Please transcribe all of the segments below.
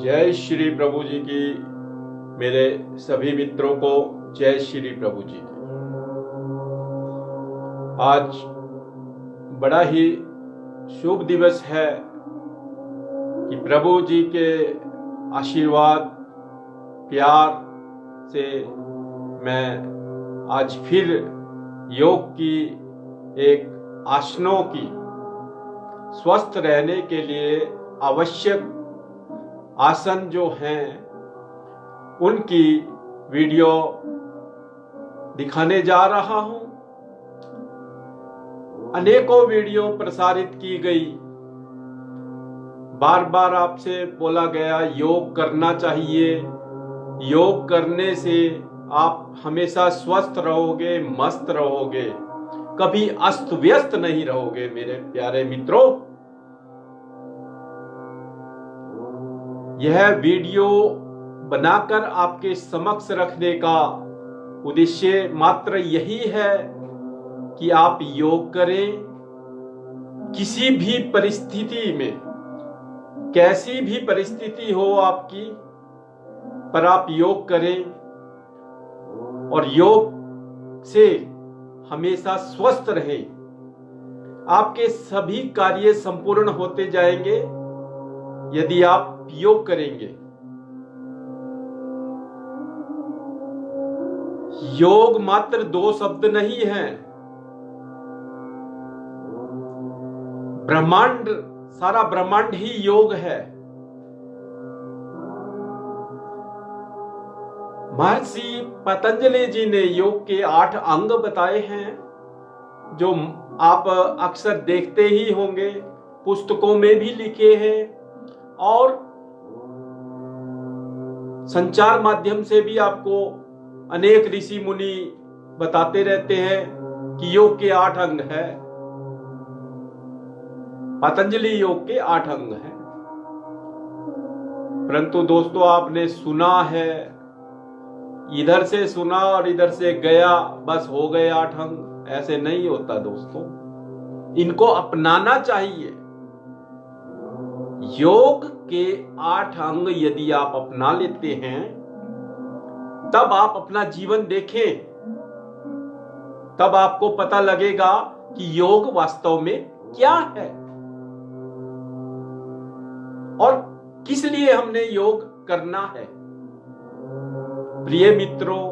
जय श्री प्रभु जी की। मेरे सभी मित्रों को जय श्री प्रभु जी की। आज बड़ा ही शुभ दिवस है कि प्रभु जी के आशीर्वाद प्यार से मैं आज फिर योग की एक आसनों की स्वस्थ रहने के लिए आवश्यक आसन जो हैं उनकी वीडियो दिखाने जा रहा हूं। अनेकों वीडियो प्रसारित की गई, बार बार आपसे बोला गया योग करना चाहिए, योग करने से आप हमेशा स्वस्थ रहोगे, मस्त रहोगे, कभी अस्त व्यस्त नहीं रहोगे। मेरे प्यारे मित्रों, यह वीडियो बनाकर आपके समक्ष रखने का उद्देश्य मात्र यही है कि आप योग करें। किसी भी परिस्थिति में, कैसी भी परिस्थिति हो आपकी, पर आप योग करें और योग से हमेशा स्वस्थ रहें। आपके सभी कार्य संपूर्ण होते जाएंगे यदि आप योग करेंगे। योग मात्र दो शब्द नहीं है, ब्रह्मांड, सारा ब्रह्मांड ही योग है। महर्षि पतंजलि जी ने योग के 8 अंग बताए हैं, जो आप अक्सर देखते ही होंगे, पुस्तकों में भी लिखे हैं और संचार माध्यम से भी आपको अनेक ऋषि मुनि बताते रहते हैं कि योग के 8 अंग है। पतंजलि योग के 8 अंग हैं। परंतु दोस्तों, आपने सुना है, इधर से सुना और इधर से गया, बस हो गए 8 अंग। ऐसे नहीं होता दोस्तों, इनको अपनाना चाहिए। योग के 8 अंग यदि आप अपना लेते हैं, तब आप अपना जीवन देखें, तब आपको पता लगेगा कि योग वास्तव में क्या है और किस लिए हमने योग करना है। प्रिय मित्रों,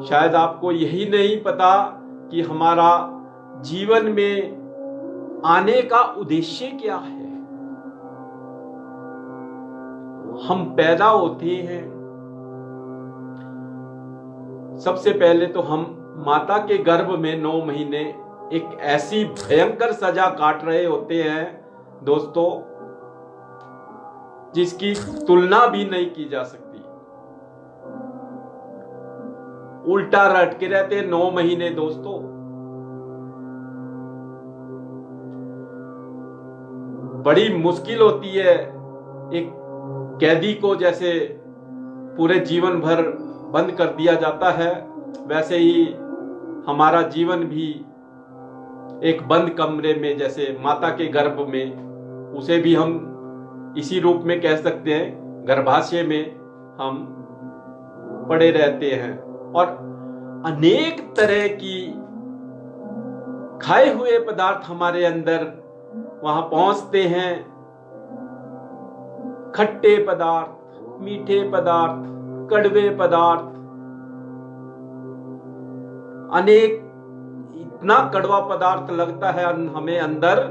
शायद आपको यही नहीं पता कि हमारा जीवन में आने का उद्देश्य क्या है। हम पैदा होते हैं, सबसे पहले तो हम माता के गर्भ में 9 महीने एक ऐसी भयंकर सजा काट रहे होते हैं दोस्तों, जिसकी तुलना भी नहीं की जा सकती। उल्टा रटके रहते हैं 9 महीने दोस्तों। बड़ी मुश्किल होती है एक कैदी को, जैसे पूरे जीवन भर बंद कर दिया जाता है, वैसे ही हमारा जीवन भी एक बंद कमरे में, जैसे माता के गर्भ में, उसे भी हम इसी रूप में कह सकते हैं, गर्भाशय में हम पड़े रहते हैं और अनेक तरह की खाए हुए पदार्थ हमारे अंदर वहां पहुंचते हैं। खट्टे पदार्थ, मीठे पदार्थ, कड़वे पदार्थ, अनेक, इतना कड़वा पदार्थ लगता है हमें अंदर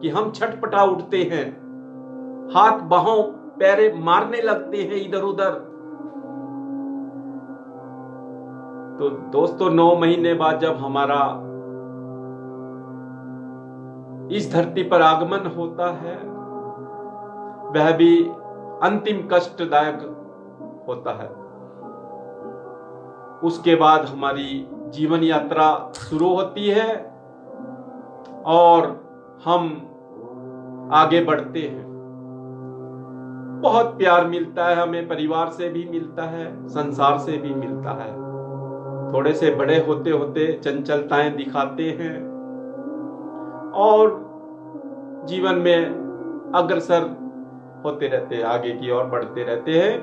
कि हम छटपटा उठते हैं, हाथ बाहों पैरे मारने लगते हैं इधर उधर। तो दोस्तों, 9 महीने बाद जब हमारा इस धरती पर आगमन होता है, वह भी अंतिम कष्टदायक होता है। उसके बाद हमारी जीवन यात्रा शुरू होती है और हम आगे बढ़ते हैं। बहुत प्यार मिलता है हमें, परिवार से भी मिलता है, संसार से भी मिलता है। थोड़े से बड़े होते होते चंचलताएं दिखाते हैं और जीवन में अग्रसर होते रहते हैं, आगे की ओर बढ़ते रहते हैं।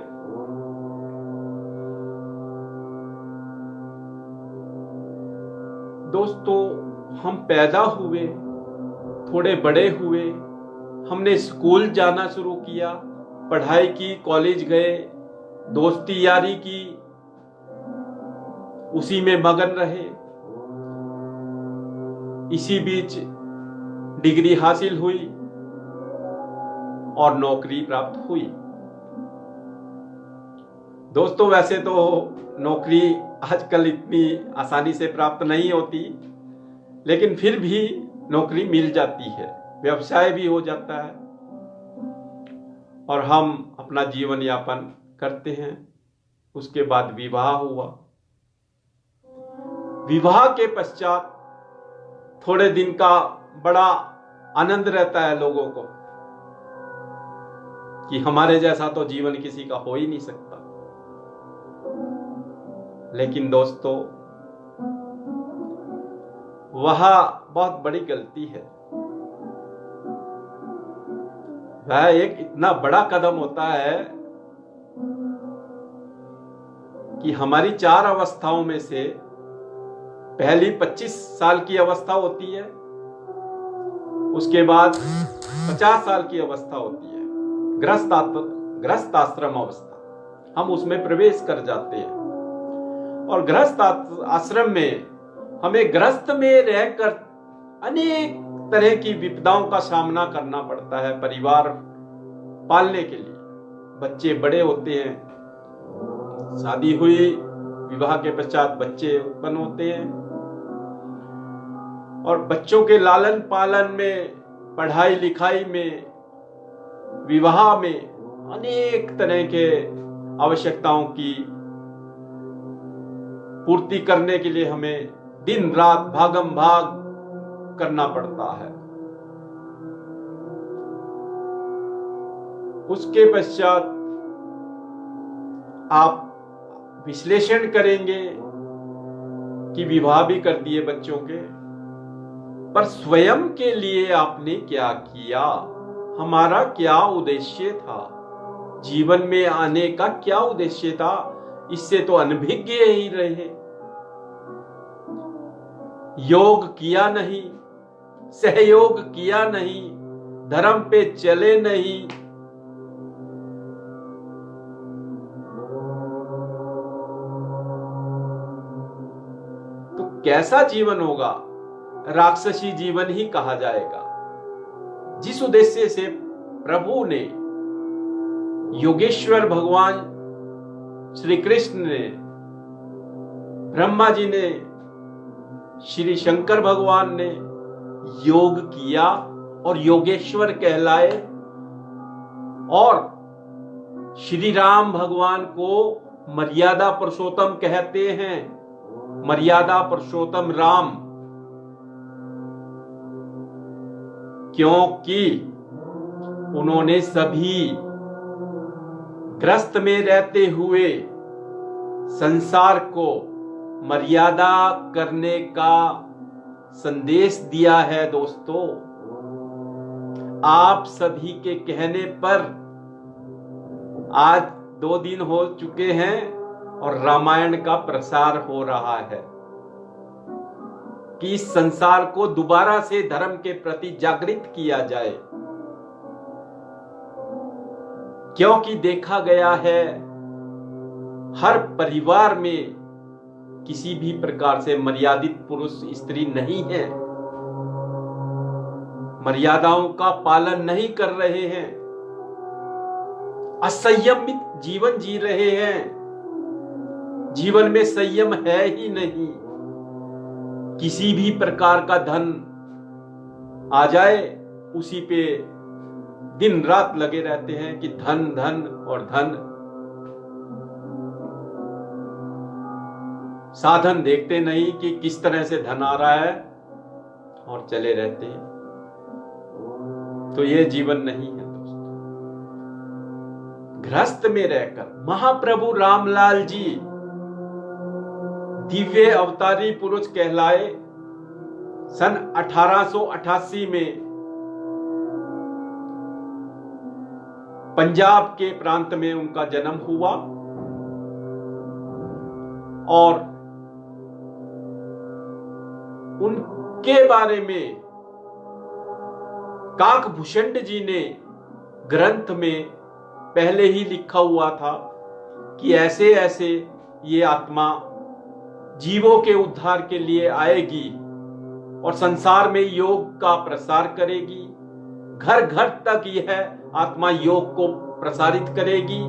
दोस्तों, हम पैदा हुए, थोड़े बड़े हुए, हमने स्कूल जाना शुरू किया, पढ़ाई की, कॉलेज गए, दोस्ती यारी की, उसी में मगन रहे। इसी बीच डिग्री हासिल हुई और नौकरी प्राप्त हुई। दोस्तों, वैसे तो नौकरी आजकल इतनी आसानी से प्राप्त नहीं होती, लेकिन फिर भी नौकरी मिल जाती है, व्यवसाय भी हो जाता है और हम अपना जीवन यापन करते हैं। उसके बाद विवाह हुआ। विवाह के पश्चात थोड़े दिन का बड़ा आनंद रहता है लोगों को कि हमारे जैसा तो जीवन किसी का हो ही नहीं सकता। लेकिन दोस्तों, वह बहुत बड़ी गलती है। वह एक इतना बड़ा कदम होता है कि हमारी 4 अवस्थाओं में से पहली 25 साल की अवस्था होती है, उसके बाद 50 साल की अवस्था होती है, गृहस्थ आश्रम अवस्था। हम उसमें प्रवेश कर जाते हैं और गृहस्थ आश्रम में हमें गृहस्थ में रहकर अनेक तरह की विपदाओं का सामना करना पड़ता है परिवार पालने के लिए। बच्चे बड़े होते हैं, शादी हुई, विवाह के पश्चात बच्चे उत्पन्न होते हैं और बच्चों के लालन पालन में, पढ़ाई लिखाई में, विवाह में अनेक तरह के आवश्यकताओं की पूर्ति करने के लिए हमें दिन रात भागम भाग करना पड़ता है। उसके पश्चात आप विश्लेषण करेंगे कि विवाह भी कर दिए बच्चों के, पर स्वयं के लिए आपने क्या किया? हमारा क्या उद्देश्य था? जीवन में आने का क्या उद्देश्य था? इससे तो अनभिज्ञ ही रहे। योग किया नहीं, सहयोग किया नहीं, धर्म पे चले नहीं, तो कैसा जीवन होगा? राक्षसी जीवन ही कहा जाएगा। जिस उद्देश्य से प्रभु ने, योगेश्वर भगवान श्री कृष्ण ने, ब्रह्मा जी ने, श्री शंकर भगवान ने योग किया और योगेश्वर कहलाए, और श्री राम भगवान को मर्यादा पुरुषोत्तम कहते हैं। मर्यादा पुरुषोत्तम राम, क्योंकि उन्होंने सभी ग्रस्त में रहते हुए संसार को मर्यादा करने का संदेश दिया है। दोस्तों, आप सभी के कहने पर आज 2 दिन हो चुके हैं और रामायण का प्रसार हो रहा है कि इस संसार को दोबारा से धर्म के प्रति जागृत किया जाए, क्योंकि देखा गया है हर परिवार में किसी भी प्रकार से मर्यादित पुरुष स्त्री नहीं है, मर्यादाओं का पालन नहीं कर रहे हैं, असंयमित जीवन जी रहे हैं, जीवन में संयम है ही नहीं। किसी भी प्रकार का धन आ जाए उसी पे दिन रात लगे रहते हैं कि धन धन और धन। साधन देखते नहीं कि किस तरह से धन आ रहा है और चले रहते हैं। तो ये जीवन नहीं है दोस्तों। गृहस्थ में रहकर महाप्रभु रामलाल जी दिव्य अवतारी पुरुष कहलाए। सन 1888 में पंजाब के प्रांत में उनका जन्म हुआ और उनके बारे में काकभूषण जी ने ग्रंथ में पहले ही लिखा हुआ था कि ऐसे ऐसे ये आत्मा जीवों के उद्धार के लिए आएगी और संसार में योग का प्रसार करेगी। घर घर तक यह आत्मा योग को प्रसारित करेगी।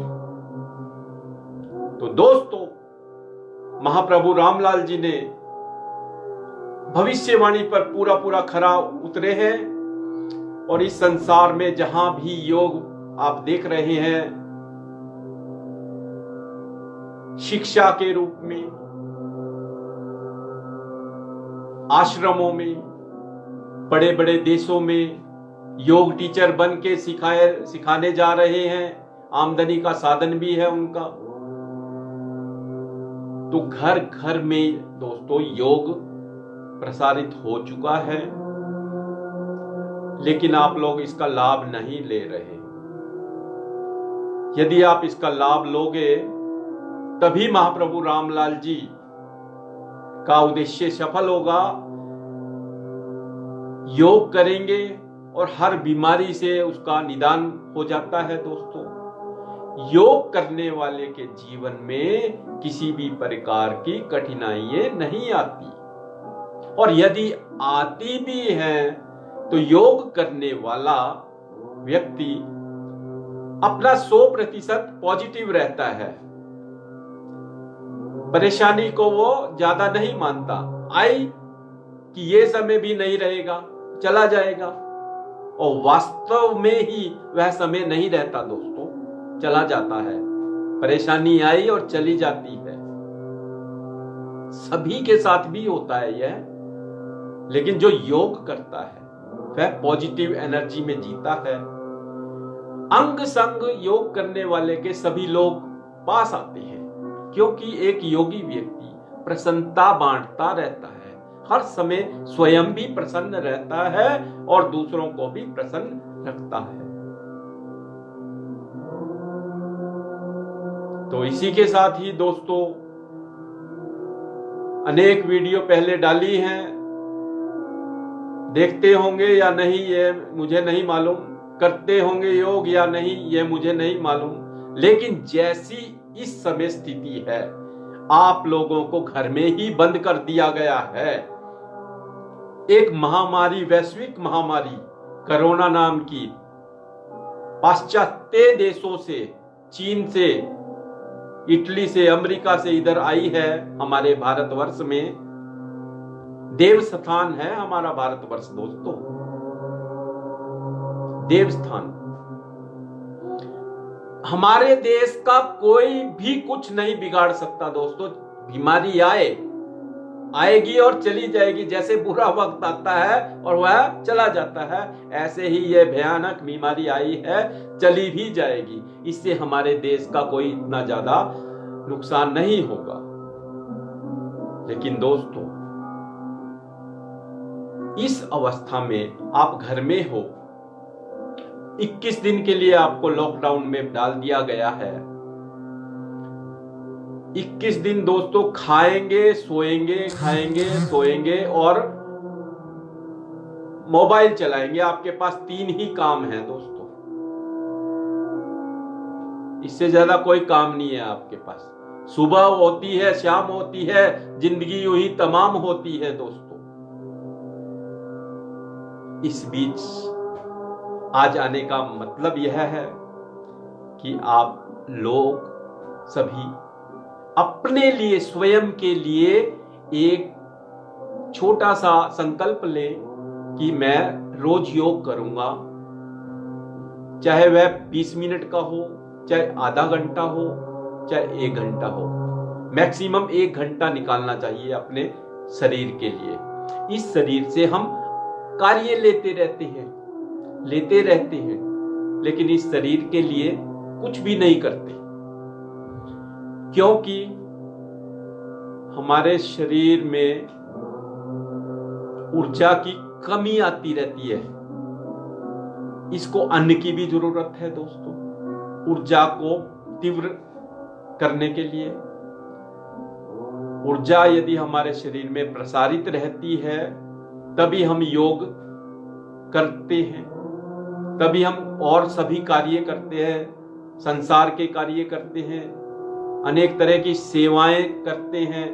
तो दोस्तों, महाप्रभु रामलाल जी ने भविष्यवाणी पर पूरा पूरा खरा उतरे हैं और इस संसार में जहां भी योग आप देख रहे हैं, शिक्षा के रूप में, आश्रमों में, बड़े बड़े देशों में योग टीचर बन के सिखाने जा रहे हैं। आमदनी का साधन भी है उनका। तो घर घर में दोस्तों योग प्रसारित हो चुका है, लेकिन आप लोग इसका लाभ नहीं ले रहे। यदि आप इसका लाभ लोगे तभी महाप्रभु रामलाल जी का उद्देश्य सफल होगा। योग करेंगे और हर बीमारी से उसका निदान हो जाता है। दोस्तों, योग करने वाले के जीवन में किसी भी प्रकार की कठिनाइयां नहीं आती, और यदि आती भी है तो योग करने वाला व्यक्ति अपना 100% पॉजिटिव रहता है। परेशानी को वो ज्यादा नहीं मानता। आई कि ये समय भी नहीं रहेगा, चला जाएगा, और वास्तव में ही वह समय नहीं रहता दोस्तों, चला जाता है। परेशानी आई और चली जाती है। सभी के साथ भी होता है यह, लेकिन जो योग करता है वह पॉजिटिव एनर्जी में जीता है। अंग संग योग करने वाले के सभी लोग पास आते हैं, क्योंकि एक योगी व्यक्ति प्रसन्नता बांटता रहता है। हर समय स्वयं भी प्रसन्न रहता है और दूसरों को भी प्रसन्न रखता है। तो इसी के साथ ही दोस्तों, अनेक वीडियो पहले डाली हैं, देखते होंगे या नहीं ये मुझे नहीं मालूम, करते होंगे योग या नहीं ये मुझे नहीं मालूम, लेकिन जैसी इस समय स्थिति है, आप लोगों को घर में ही बंद कर दिया गया है। एक महामारी, वैश्विक महामारी कोरोना नाम की, पाश्चात्य देशों से, चीन से, इटली से, अमेरिका से इधर आई है हमारे भारतवर्ष में। देव स्थान है हमारा भारतवर्ष दोस्तों, देव स्थान। हमारे देश का कोई भी कुछ नहीं बिगाड़ सकता दोस्तों। बीमारी आएगी और चली जाएगी। जैसे बुरा वक्त आता है और वह चला जाता है, ऐसे ही यह भयानक बीमारी आई है, चली भी जाएगी। इससे हमारे देश का कोई इतना ज्यादा नुकसान नहीं होगा। लेकिन दोस्तों, इस अवस्था में आप घर में हो, 21 दिन के लिए आपको लॉकडाउन में डाल दिया गया है। 21 दिन दोस्तों खाएंगे सोएंगे, खाएंगे सोएंगे और मोबाइल चलाएंगे। आपके पास 3 ही काम है दोस्तों, इससे ज्यादा कोई काम नहीं है आपके पास। सुबह होती है, शाम होती है, जिंदगी यूं ही तमाम होती है दोस्तों। इस बीच आज आने का मतलब यह है कि आप लोग सभी अपने लिए, स्वयं के लिए एक छोटा सा संकल्प लें कि मैं रोज योग करूंगा। चाहे वह 20 मिनट का हो, चाहे आधा घंटा हो, चाहे 1 घंटा हो। मैक्सिमम 1 घंटा निकालना चाहिए अपने शरीर के लिए। इस शरीर से हम कार्य लेते रहते हैं, लेकिन इस शरीर के लिए कुछ भी नहीं करते, क्योंकि हमारे शरीर में ऊर्जा की कमी आती रहती है। इसको अन्न की भी जरूरत है दोस्तों। ऊर्जा को तीव्र करने के लिए। ऊर्जा यदि हमारे शरीर में प्रसारित रहती है तभी हम योग करते हैं, तभी हम और सभी कार्य करते हैं, संसार के कार्य करते हैं, अनेक तरह की सेवाएं करते हैं,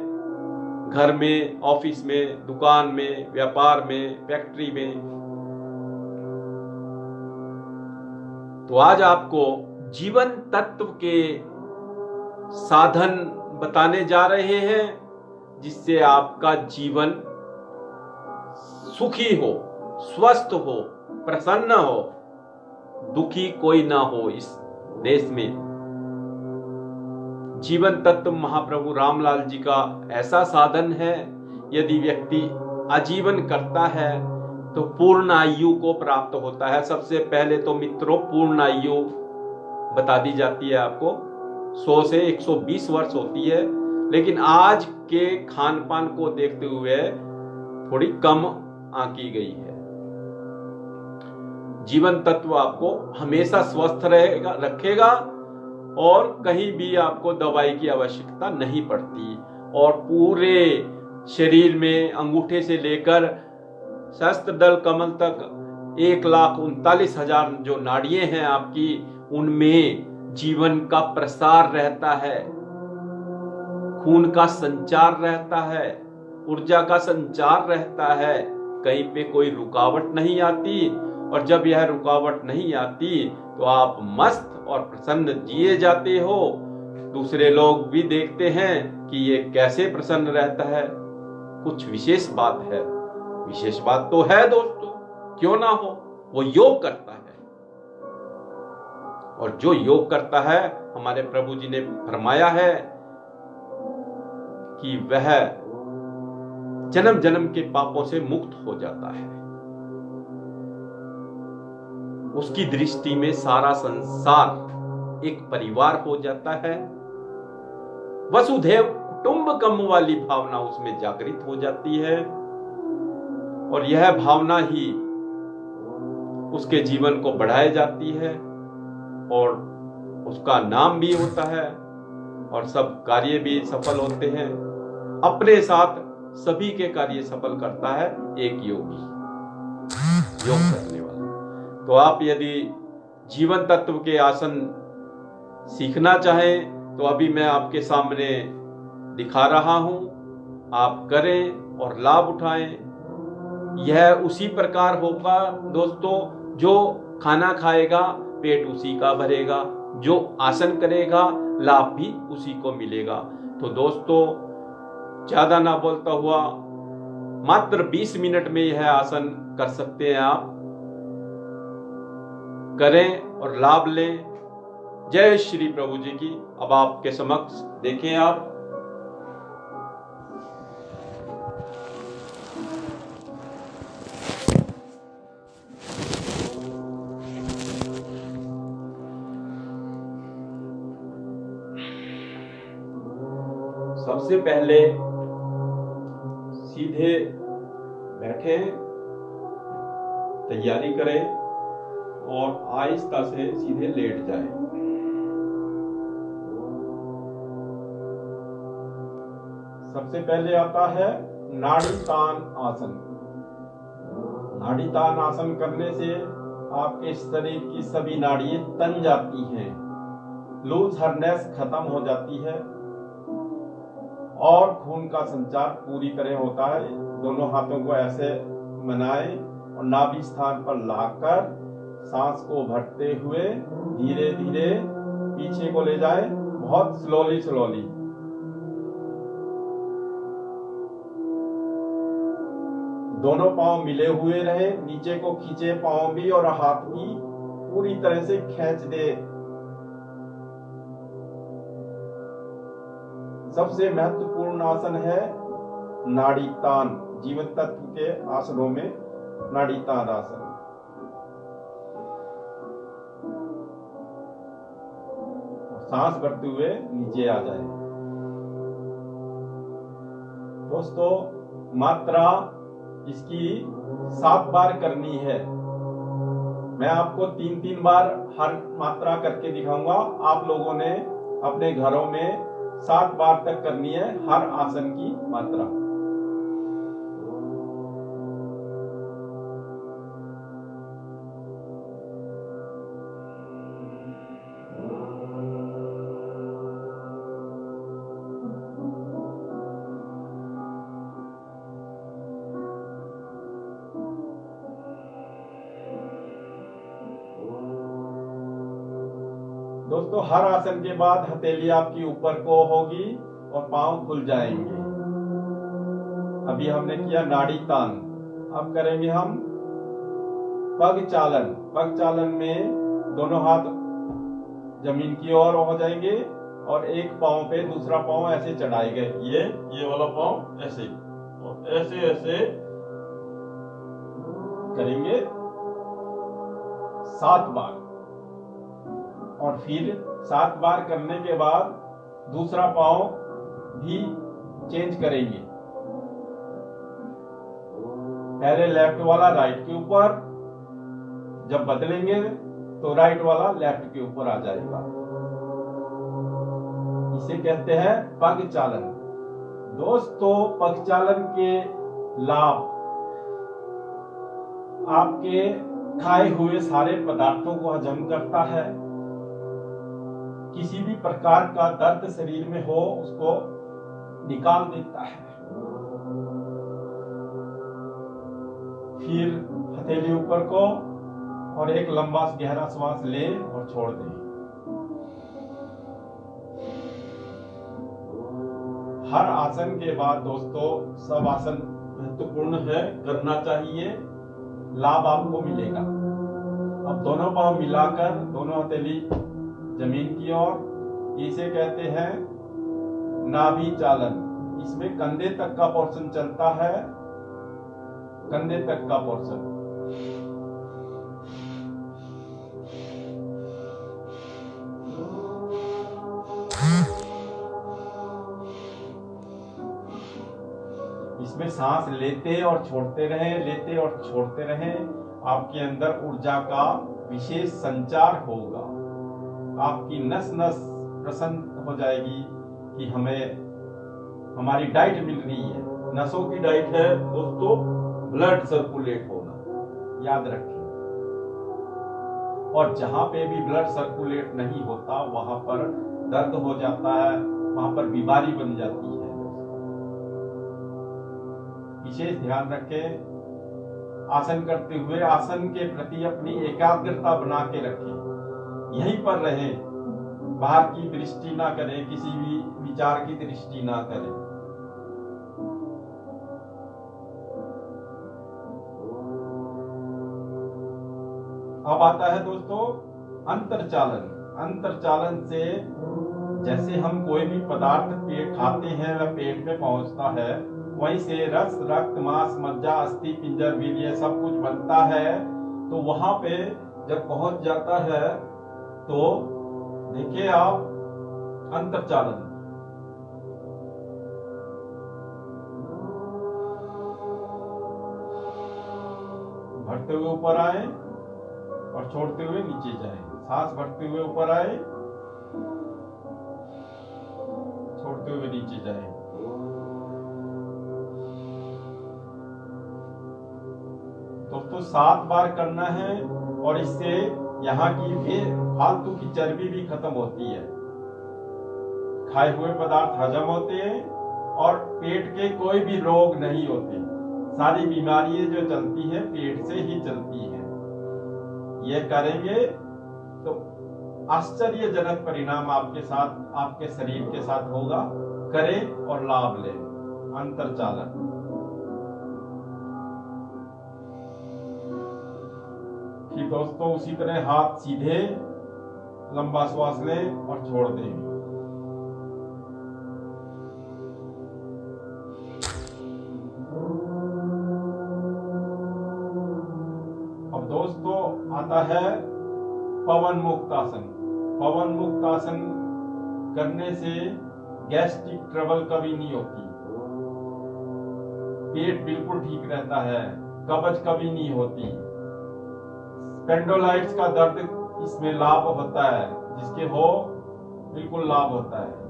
घर में, ऑफिस में, दुकान में, व्यापार में, फैक्ट्री में। तो आज आपको जीवन तत्व के साधन बताने जा रहे हैं जिससे आपका जीवन सुखी हो, स्वस्थ हो, प्रसन्न हो, दुखी कोई ना हो इस देश में। जीवन तत्व महाप्रभु रामलाल जी का ऐसा साधन है, यदि व्यक्ति आजीवन करता है तो पूर्ण आयु को प्राप्त होता है। सबसे पहले तो मित्रों पूर्ण आयु बता दी जाती है आपको, 100 से 120 वर्ष होती है, लेकिन आज के खान पान को देखते हुए थोड़ी कम आंकी गई है। जीवन तत्व आपको हमेशा स्वस्थ रखेगा और कहीं भी आपको दवाई की आवश्यकता नहीं पड़ती, और पूरे शरीर में अंगूठे से लेकर सहस्त्रदल कमल तक 1,39,000 जो नाड़ियां हैं आपकी, उनमें जीवन का प्रसार रहता है, खून का संचार रहता है, ऊर्जा का संचार रहता है, कहीं पे कोई रुकावट नहीं आती। और जब यह रुकावट नहीं आती तो आप मस्त और प्रसन्न जिए जाते हो। दूसरे लोग भी देखते हैं कि ये कैसे प्रसन्न रहता है, कुछ विशेष बात है। विशेष बात तो है दोस्तों, क्यों ना हो, वो योग करता है। और जो योग करता है, हमारे प्रभु जी ने फरमाया है कि वह जन्म जन्म के पापों से मुक्त हो जाता है। उसकी दृष्टि में सारा संसार एक परिवार हो जाता है। वसुधैव कुटुंबकम वाली भावना उसमें जागृत हो जाती है, और यह भावना ही उसके जीवन को बढ़ाए जाती है, और उसका नाम भी होता है, और सब कार्य भी सफल होते हैं। अपने साथ सभी के कार्य सफल करता है एक योगी, योग करने वाला। तो आप यदि जीवन तत्व के आसन सीखना चाहें तो अभी मैं आपके सामने दिखा रहा हूं, आप करें और लाभ उठाएं। यह उसी प्रकार होगा दोस्तों, जो खाना खाएगा पेट उसी का भरेगा, जो आसन करेगा लाभ भी उसी को मिलेगा। तो दोस्तों ज्यादा ना बोलता हुआ मात्र 20 मिनट में यह आसन कर सकते हैं आप, करें और लाभ लें। जय श्री प्रभु जी की। अब आपके समक्ष देखें आप, सबसे पहले सीधे बैठे, तैयारी करें और आहिस्ता से सीधे लेट जाएं। सबसे पहले आता है नाड़ी तान आसन। नाड़ी तान आसन करने से आपके शरीर की सभी नाड़ियां तन जाती हैं, लूज हर्नेस खत्म हो जाती है, और खून का संचार पूरी तरह होता है। दोनों हाथों को ऐसे बनाएं और नाभि स्थान पर लाकर सांस को भरते हुए धीरे धीरे पीछे को ले जाएं, बहुत स्लोली स्लोली। दोनों पांव मिले हुए रहे, नीचे को खींचे पांव भी और हाथ भी पूरी तरह से खींच दे। सबसे महत्वपूर्ण आसन है नाड़ी तान। जीवन तत्व के आसनों में नाड़ी तान आसन। सांस भरते हुए नीचे आ जाए। दोस्तों मात्रा इसकी 7 बार करनी है। मैं आपको 3-3 बार हर मात्रा करके दिखाऊंगा। आप लोगों ने अपने घरों में 7 बार तक करनी है हर आसन की मात्रा। दोस्तों, हर आसन के बाद हथेली आपकी ऊपर को होगी और पांव खुल जाएंगे। अभी हमने किया नाड़ी तान, अब करेंगे हम पग चालन। पग चालन में दोनों हाथ जमीन की ओर हो जाएंगे और एक पांव पे दूसरा पांव ऐसे चढ़ाएंगे। ये वाला पांव ऐसे और ऐसे ऐसे करेंगे 7 बार। और फिर 7 बार करने के बाद दूसरा पांव भी चेंज करेंगे। पहले लेफ्ट वाला राइट के ऊपर, जब बदलेंगे तो राइट वाला लेफ्ट के ऊपर आ जाएगा। इसे कहते हैं पग चालन। दोस्तों, पग चालन के लाभ आपके खाए हुए सारे पदार्थों को हजम करता है। किसी भी प्रकार का दर्द शरीर में हो उसको निकाल देता है। फिर हथेली ऊपर को और एक लंबा गहरा श्वास लें और छोड़ दें। हर आसन के बाद दोस्तों सब आसन महत्वपूर्ण है, करना चाहिए, लाभ आपको मिलेगा। अब दोनों पांव मिलाकर दोनों हथेली जमीन की ओर, इसे कहते हैं नाभि चालन। इसमें कंधे तक का पोर्शन चलता है, कंधे तक का पोर्शन। इसमें सांस लेते और छोड़ते रहें, लेते और छोड़ते रहें। आपके अंदर ऊर्जा का विशेष संचार होगा। आपकी नस नस प्रसन्न हो जाएगी कि हमें हमारी डाइट मिल रही है। नसों की डाइट है दोस्तों ब्लड सर्कुलेट होना, याद रखें। और जहां पे भी ब्लड सर्कुलेट नहीं होता वहां पर दर्द हो जाता है, वहां पर बीमारी बन जाती है। विशेष ध्यान रखें। आसन करते हुए आसन के प्रति अपनी एकाग्रता बना के रखें, यहीं पर रहें, बाहर की दृष्टि ना करें, किसी भी विचार की दृष्टि ना करें। अब आता है दोस्तों अंतरचालन। अंतरचालन से जैसे हम कोई भी पदार्थ पेट खाते हैं वह पेट में पहुंचता है, वहीं से रस, रक्त, मांस, मज्जा, अस्थि, पिंजर, वीर्य सब कुछ बनता है। तो वहां पे जब पहुंच जाता है तो देखिए आप अंतरचालन। भरते हुए ऊपर आए और छोड़ते हुए नीचे जाए। सांस भरते हुए ऊपर आए, छोड़ते हुए नीचे जाए। दोस्तों 7 बार करना है और इससे यहाँ की फालतू की चर्बी भी खत्म होती है, खाए हुए पदार्थ हजम होते हैं और पेट के कोई भी रोग नहीं होते। सारी बीमारियां जो चलती है पेट से ही चलती है। ये करेंगे तो आश्चर्यजनक परिणाम आपके साथ, आपके शरीर के साथ होगा। करें और लाभ लें। अंतरचालन। फिर दोस्तों उसी तरह हाथ सीधे, लंबा श्वास लें और छोड़ दें। अब दोस्तों आता है पवन मुक्त आसन। पवन मुक्त आसन करने से गैस्ट्रिक ट्रबल कभी नहीं होती, पेट बिल्कुल ठीक रहता है, कब्ज कभी नहीं होती, स्पेंडोलाइट्स का दर्द इसमें लाभ होता है, जिसके हो बिल्कुल लाभ होता है।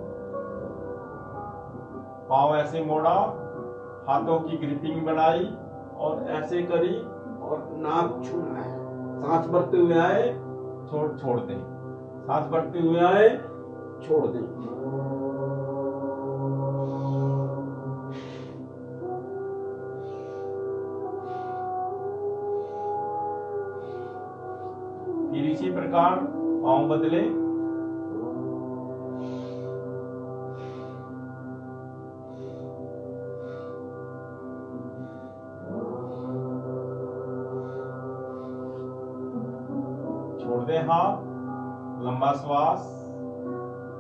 पांव ऐसे मोड़ा, हाथों की ग्रिपिंग बनाई और ऐसे करी और नाक छूना है। सांस भरते हुए आए, छोड़ दें। सांस भरते हुए आए, छोड़ दें। फिर इसी प्रकार पांव बदले। छोड़ दें हाथ, लंबा श्वास,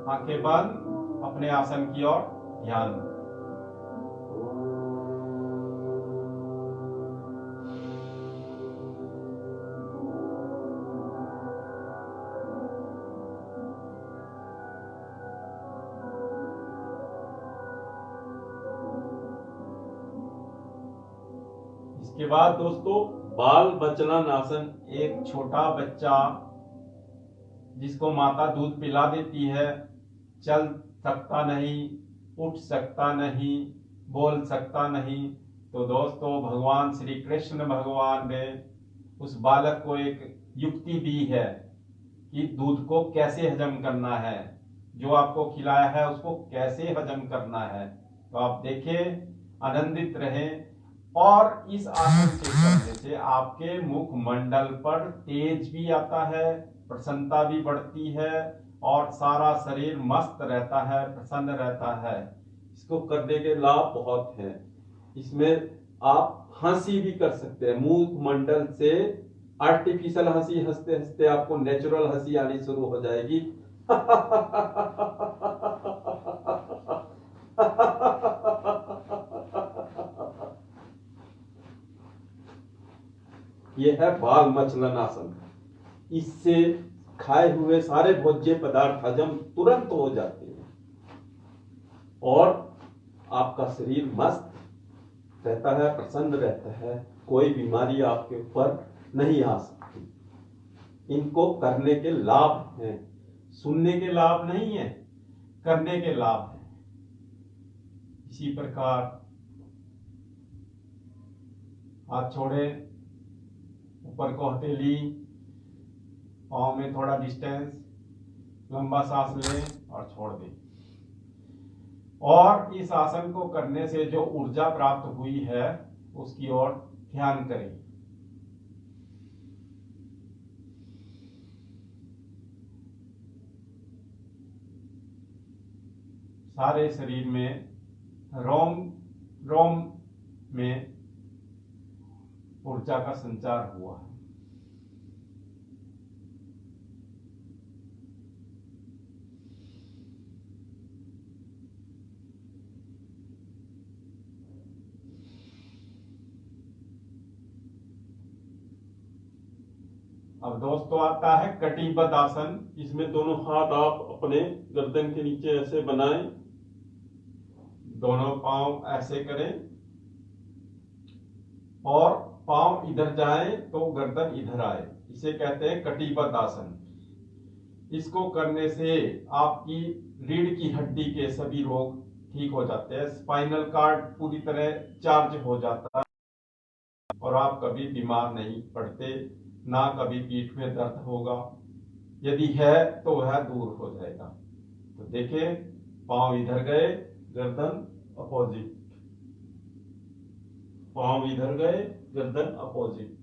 आंखें बंद, अपने आसन की ओर ध्यान। इसके बाद दोस्तों बाल बचलन आसन। एक छोटा बच्चा जिसको माता दूध पिला देती है, चल सकता नहीं, उठ सकता नहीं, बोल सकता नहीं, तो दोस्तों भगवान श्री कृष्ण भगवान ने उस बालक को एक युक्ति दी है कि दूध को कैसे हजम करना है, जो आपको खिलाया है उसको कैसे हजम करना है। तो आप देखें, आनंदित रहें। और इस आसन के करने से आपके मुखमंडल पर तेज भी आता है, प्रसन्नता भी बढ़ती है और सारा शरीर मस्त रहता है, प्रसन्न रहता है। इसको करने के लाभ बहुत हैं। इसमें आप हंसी भी कर सकते हैं। मुखमंडल से आर्टिफिशियल हंसी हंसते हंसते आपको नेचुरल हंसी आनी शुरू हो जाएगी। यह है बाल मचलन आसन। इससे खाए हुए सारे भोज्य पदार्थ हजम तुरंत हो जाते हैं और आपका शरीर मस्त रहता है, प्रसन्न रहता है। कोई बीमारी आपके ऊपर नहीं आ सकती। इनको करने के लाभ हैं, सुनने के लाभ नहीं है, करने के लाभ हैं। इसी प्रकार हाथ छोड़े, ऊपर को हथेली, पाँव में थोड़ा डिस्टेंस, लंबा सांस लें और छोड़ दें। और इस आसन को करने से जो ऊर्जा प्राप्त हुई है उसकी ओर ध्यान करें। सारे शरीर में रोम रोम में ऊर्जा का संचार हुआ है। अब दोस्तों आता है कटिबद्ध आसन। इसमें दोनों हाथ आप अपने गर्दन के नीचे ऐसे बनाएं, दोनों पांव ऐसे करें और पांव इधर जाए तो गर्दन इधर आए। इसे कहते हैं कटिबद्ध आसन। इसको करने से आपकी रीढ़ की हड्डी के सभी रोग ठीक हो जाते हैं, स्पाइनल कार्ड पूरी तरह चार्ज हो जाता है और आप कभी बीमार नहीं पड़ते, ना कभी पीठ में दर्द होगा। यदि है तो वह दूर हो जाएगा। तो देखिए, पांव इधर गए, गर्दन अपोजिट, पांव इधर गए, गर्दन अपोजिट।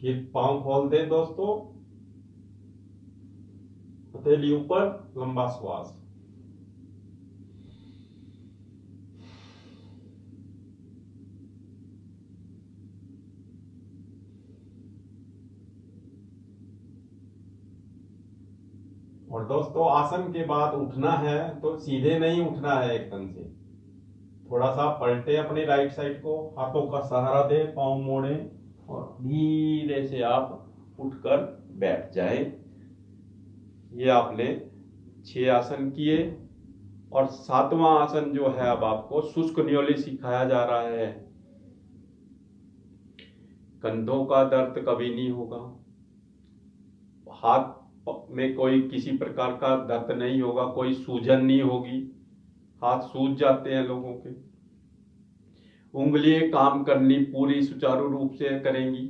फिर पांव खोल दें दोस्तों, हथेली ऊपर, लंबा श्वास। और दोस्तों आसन के बाद उठना है तो सीधे नहीं उठना है एकदम से, थोड़ा सा पलटे अपनी राइट साइड को, हाथों का सहारा दे, पांव मोड़े और धीरे से आप उठकर बैठ जाए। ये आपने 6 आसन किए। और 7वां आसन जो है अब आपको शुष्क न्योली सिखाया जा रहा है। कंधों का दर्द कभी नहीं होगा, हाथ में कोई किसी प्रकार का दर्द नहीं होगा, कोई सूजन नहीं होगी। हाथ सूज जाते हैं लोगों के। उंगलियां काम करनी पूरी सुचारू रूप से करेंगी।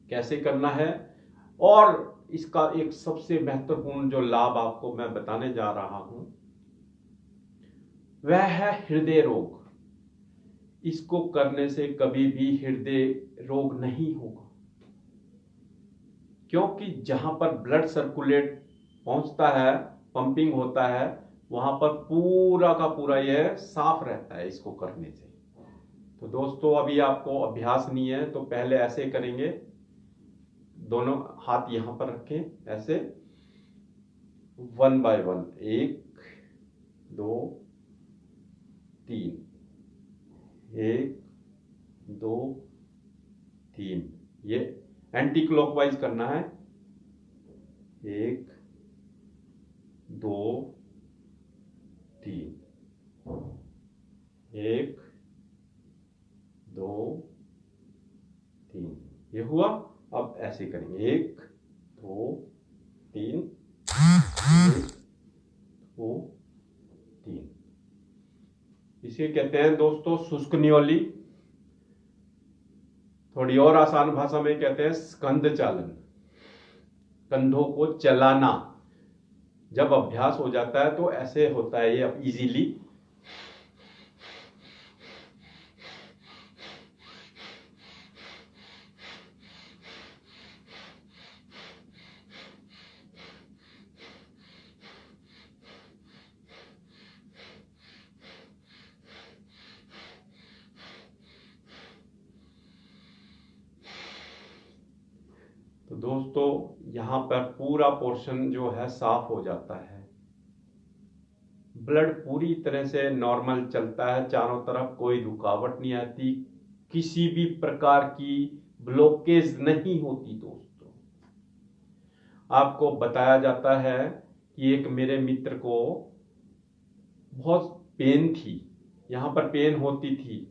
कैसे करना है, और इसका एक सबसे महत्वपूर्ण जो लाभ आपको मैं बताने जा रहा हूं वह है हृदय रोग। इसको करने से कभी भी हृदय रोग नहीं होगा, क्योंकि जहां पर ब्लड सर्कुलेट पहुंचता है, पंपिंग होता है, वहां पर पूरा का पूरा यह साफ रहता है इसको करने से। तो दोस्तों अभी आपको अभ्यास नहीं है तो पहले ऐसे करेंगे, दोनों हाथ यहां पर रखें ऐसे, 1 बाय 1, 1 2 3, 1 2 3। ये एंटी क्लॉकवाइज करना है, 1 2 3, 1 2 3। ये हुआ। अब ऐसे करेंगे, 1 2 3, 1 2 3। इसे कहते हैं दोस्तों शुष्क न्योली। थोड़ी और आसान भाषा में कहते हैं स्कंद चालन, कंधों को चलाना। जब अभ्यास हो जाता है तो ऐसे होता है ये अब इजीली। तो दोस्तों यहां पर पूरा पोर्शन जो है साफ हो जाता है, ब्लड पूरी तरह से नॉर्मल चलता है, चारों तरफ कोई रुकावट नहीं आती, किसी भी प्रकार की ब्लॉकेज नहीं होती। दोस्तों आपको बताया जाता है कि एक मेरे मित्र को बहुत पेन थी, यहां पर पेन होती थी।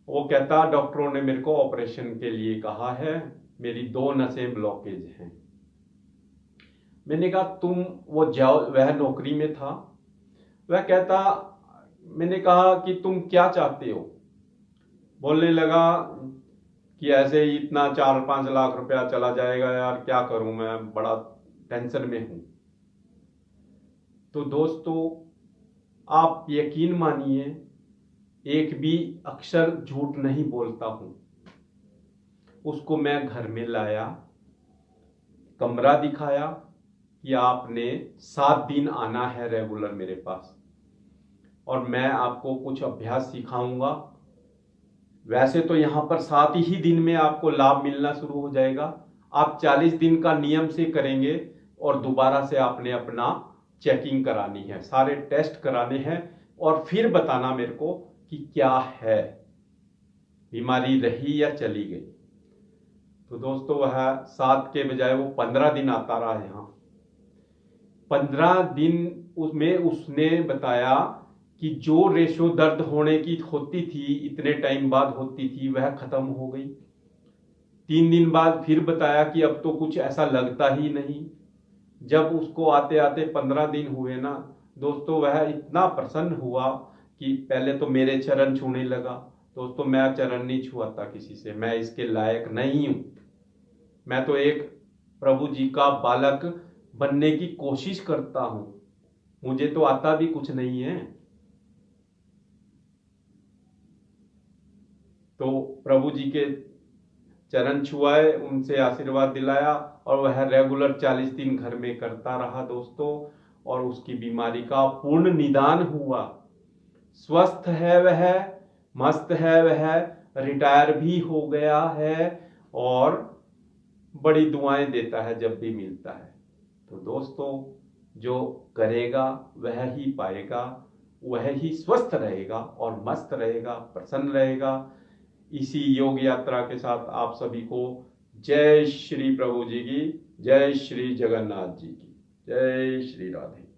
वो कहता डॉक्टरों ने मेरे को ऑपरेशन के लिए कहा है, मेरी 2 नसें ब्लॉकेज हैं। मैंने कहा तुम वो जाओ, वह नौकरी में था। वह कहता, मैंने कहा कि तुम क्या चाहते हो? बोलने लगा कि ऐसे ही इतना 4-5 लाख रुपया चला जाएगा यार, क्या करूं मैं, बड़ा टेंशन में हूं। तो दोस्तों आप यकीन मानिए, एक भी अक्षर झूठ नहीं बोलता हूं। उसको मैं घर में लाया, कमरा दिखाया कि आपने 7 दिन आना है रेगुलर मेरे पास, और मैं आपको कुछ अभ्यास सिखाऊंगा। वैसे तो यहां पर 7 ही दिन में आपको लाभ मिलना शुरू हो जाएगा। आप 40 दिन का नियम से करेंगे और दोबारा से आपने अपना चेकिंग करानी है, सारे टेस्ट कराने हैं, और फिर बताना मेरे को कि क्या है, बीमारी रही या चली गई। तो दोस्तों वह 7 के बजाय वो 15 दिन आता रहा यहाँ। 15 दिन उसमें उसने बताया कि जो रेशो दर्द होने की होती थी, इतने टाइम बाद होती थी, वह खत्म हो गई। 3 दिन बाद फिर बताया कि अब तो कुछ ऐसा लगता ही नहीं। जब उसको आते आते 15 दिन हुए ना दोस्तों, वह इतना प्रसन्न हुआ कि पहले तो मेरे चरण छूने लगा। दोस्तों मैं चरण नहीं छुआता किसी से, मैं इसके लायक नहीं हूं। मैं तो एक प्रभु जी का बालक बनने की कोशिश करता हूं, मुझे तो आता भी कुछ नहीं है। तो प्रभु जी के चरण छुआए, उनसे आशीर्वाद दिलाया, और वह रेगुलर 40 दिन घर में करता रहा दोस्तों, और उसकी बीमारी का पूर्ण निदान हुआ। स्वस्थ है वह, मस्त है वह, रिटायर भी हो गया है, और बड़ी दुआएं देता है जब भी मिलता है। तो दोस्तों जो करेगा वह ही पाएगा। वह ही स्वस्थ रहेगा और मस्त रहेगा, प्रसन्न रहेगा। इसी योग यात्रा के साथ आप सभी को जय श्री प्रभु जी की, जय श्री जगन्नाथ जी की, जय श्री राधे।